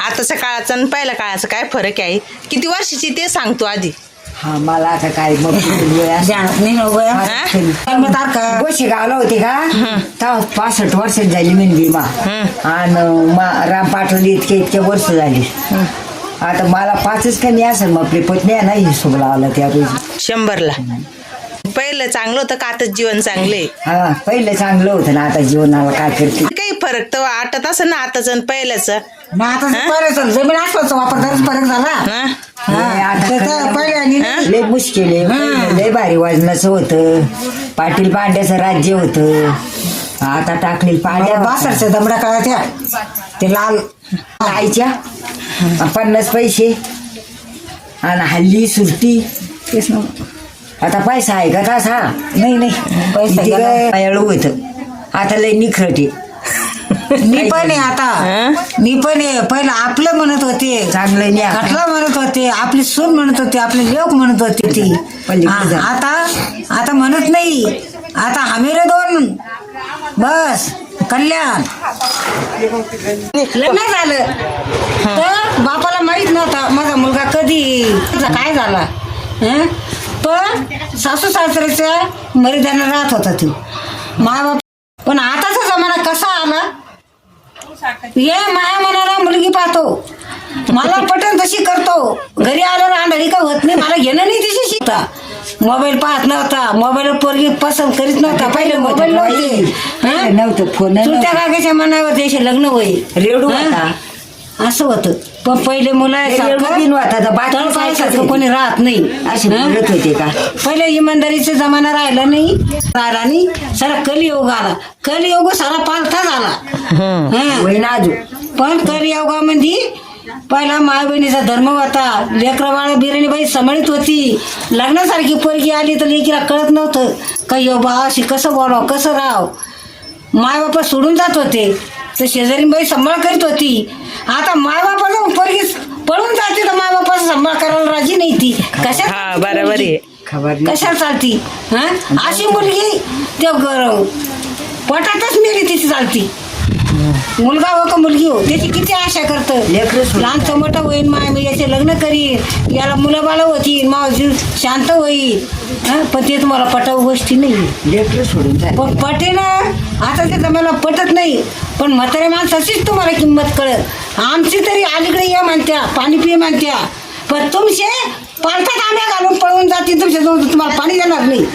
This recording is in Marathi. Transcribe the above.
आताच्या काळाचा आणि पहिल्या काळाचा काय फरक आहे? किती वर्षाची ते सांगतो आधी. हा मला आता काय मग गोशी गावला होती का तेव्हा 65 वर्षात झाली म्हणजे आणि राम पाठवली इतके वर्ष झाली. आता मला 5च कमी असेल मग आपली पत्नी आहे ना हिशोब लावला त्या रोजी 100ला. पहिलं चांगलं होतं का आता जीवन चांगले? हा पहिलं चांगलं होतं ना आता जीवनाला काय करते काही फरक तर वाटत असं ना आताच आणि पहिल्याच. जमीन आसपासचा वापर करायचा फरक झाला. लय मुश्किल आहे. लय भारी वजनाचं होतं. पाटील पांड्याचं राज्य होतं. आता टाकली पांड्या बासरच्या दमड्या काळाच्या ते लाल आईच्या 50 पैसे आणि हल्ली सुरती. आता पैसा आहे का तसा नाही पैसा होत. आता लय निखरटे. मी पण आहे आता. मी पण आहे. पहिलं आपलं म्हणत होते चांगलं नाही खटलं म्हणत होते, आपली सून म्हणत होते, आपले लोक म्हणत होते ती. आता म्हणत नाही. आता आम्ही 2 बस कल्याण. लग्न झालं तर बापाला माहित नव्हता माझा मुलगा कधी काय झाला. पण सासू सासऱ्याच्या मर्यादेने राहत होता ती माय बाप. पण आताचा जमाना कसा आला, ये माया मनाला मुलगी पाहतो, मला पटन तशी करतो, घरी आल्यावर आंधळी का होत नाही, मला घेणं नाही तिशी शिकता. मोबाईल पाहत नव्हता, मोबाईलवर पोरगी पसंत करीत नव्हता. पहिले मोबाईल नव्हतं फोन तू त्या काकाच्या मनावर त्याचे लग्न होईल रेडू असं होतं. पण पहिले मुलं कोणी राहत नाही असे बोलत होते का. पहिले इमानदारीचा जमाना राहिला नाही. राणी सारा कलियुग आला. कलियुग सारा पालथा झाला. पण कलियुगामध्ये पहिला माय बहिणीचा धर्म होता. लेकरा बाळा बिराणी बाई सांभाळीत होती. लग्नासारखी पोरगी आली तर लेकीला कळत नव्हतं काही बाशी कसं बोलावं कसं राहावं. माय बापा सोडून जात होते तर शेजारी बाई सांभाळ करीत होती. आता माय बापाचं पोरगी पळून जाते तर माय बापाचा सांभाळ करायला राजी नाही ती. कशा बरोबर आहे. कशा चालती अशी मुलगी ते पोटातच मेली तिची चालती. मुलगा हो का मुलगी हो त्याची किती आशा करतं. लहानचं मोठं होईल माय मी याचे लग्न करीन, याला मुलं बाळ होतील, माझी शांत होईल. पण ते तुम्हाला पटाव गोष्टी नाही. सोडून पण पटे ना आता ते तुम्हाला पटत नाही. पण म्हाताऱ्या माणसाचीच तुम्हाला किंमत कळत. आमची तरी अलीकडे ये म्हणत्या, पाणी पिये म्हणत्या, पण तुमचे पालथात आम्ही घालून पळून जातील तुमच्या तुम्हाला पाणी देणार नाही.